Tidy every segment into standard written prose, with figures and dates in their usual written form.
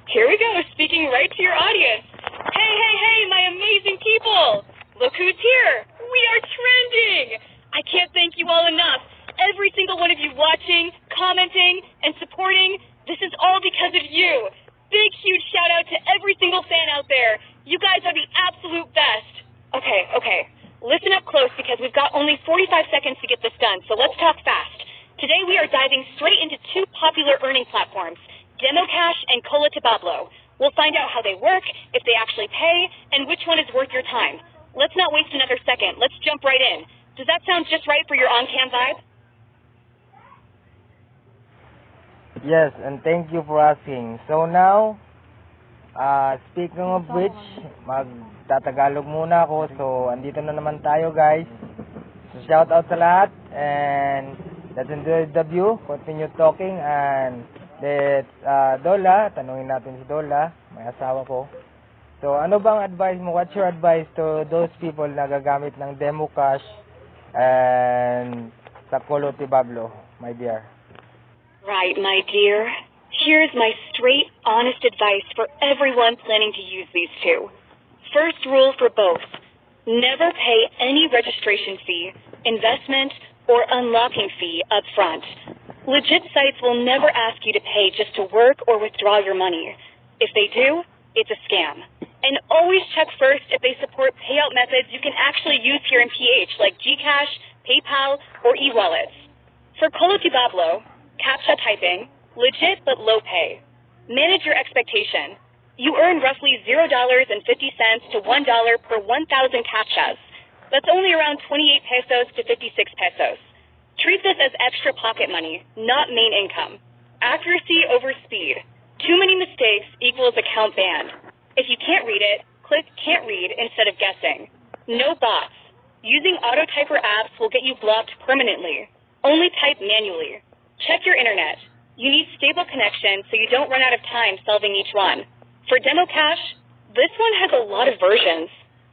Here we go, speaking right to your audience. Hey, hey, hey, my amazing people! Look who's here! We are trending! I can't thank you all enough. Every single one of you watching, commenting, and supporting, this is all because of you. Big, huge shout out to every single fan out there. You guys are the absolute best. Okay. Listen up close because we've got only 45 seconds to get this done, so let's talk fast. Today we are diving straight into two popular earning platforms, DemoCash and Cola Tabablo. We'll find out how they work, if they actually pay, and which one is worth your time. Let's not waste another second. Let's jump right in. Does that sound just right for your on-cam vibe? Yes, and thank you for asking. So now, speaking of which, magtatagalog muna ako. So, andito na naman tayo, guys. So, shout out sa lahat. And let's enjoy the view. Continue talking. And let's, Dola, tanungin natin si Dola, may asawa ko. So, ano bang advice mo? What's your advice to those people na gagamit ng DemoCash and sa Cola Tabablo, my dear? Right, my dear. Here's my straight, honest advice for everyone planning to use these two. First rule for both. Never pay any registration fee, investment, or unlocking fee up front. Legit sites will never ask you to pay just to work or withdraw your money. If they do, it's a scam. And always check first if they support payout methods you can actually use here in PH, like GCash, PayPal, or e-wallets. For Cola Tabablo, CAPTCHA typing, legit but low pay. Manage your expectation. You earn roughly $0.50 to $1 per 1,000 CAPTCHAs. That's only around 28 pesos to 56 pesos. Treat this as extra pocket money, not main income. Accuracy over speed. Too many mistakes equals account banned. If you can't read it, click can't read instead of guessing. No bots. Using auto-typer apps will get you blocked permanently. Only type manually. Check your internet. You need stable connection so you don't run out of time solving each one. For DemoCash, this one has a lot of versions.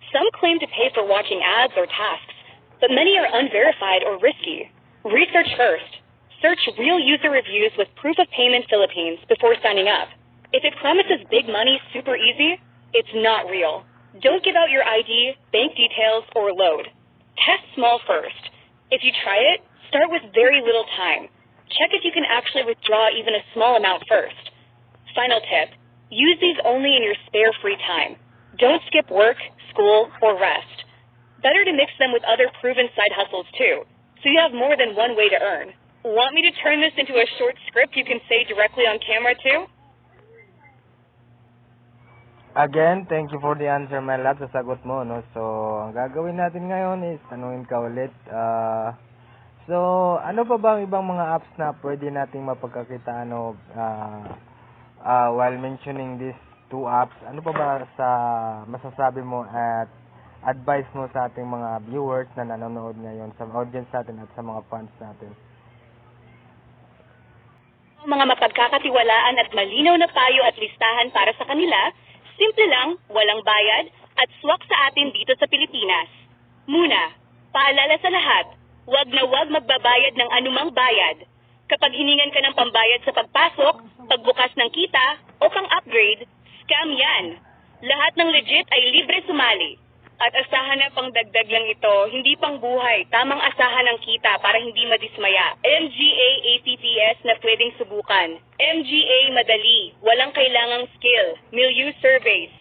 Some claim to pay for watching ads or tasks, but many are unverified or risky. Research first. Search real user reviews with proof of payment Philippines before signing up. If it promises big money super easy, it's not real. Don't give out your ID, bank details, or load. Test small first. If you try it, start with very little time. Check if you can actually withdraw even a small amount first. Final tip, use these only in your spare free time. Don't skip work, school, or rest. Better to mix them with other proven side hustles too, so you have more than one way to earn. Want me to turn this into a short script you can say directly on camera too? Again, thank you for the answer, Melat, sa sagot mo, no? So, ang gagawin natin ngayon is tanungin ka ulit. So, ano pa ba ang ibang mga apps na pwede nating mapagkakitaan while mentioning these two apps? Ano pa ba sa masasabi mo at advice mo sa ating mga viewers na nanonood ngayon, sa audience natin at sa mga fans natin? Mga mapagkakatiwalaan at malinaw na payo at listahan para sa kanila, simple lang, walang bayad, at swak sa atin dito sa Pilipinas. Muna, paalala sa lahat, wag na wag magbabayad ng anumang bayad. Kapag hiningan ka ng pambayad sa pagpasok, pagbukas ng kita, o pang-upgrade, scam yan. Lahat ng legit ay libre sumali. At asahan na pang dagdag lang ito, hindi pang buhay, tamang asahan ng kita para hindi madismaya. MGA APPS na pwedeng subukan. MGA madali, walang kailangang skill. Milieu surveys,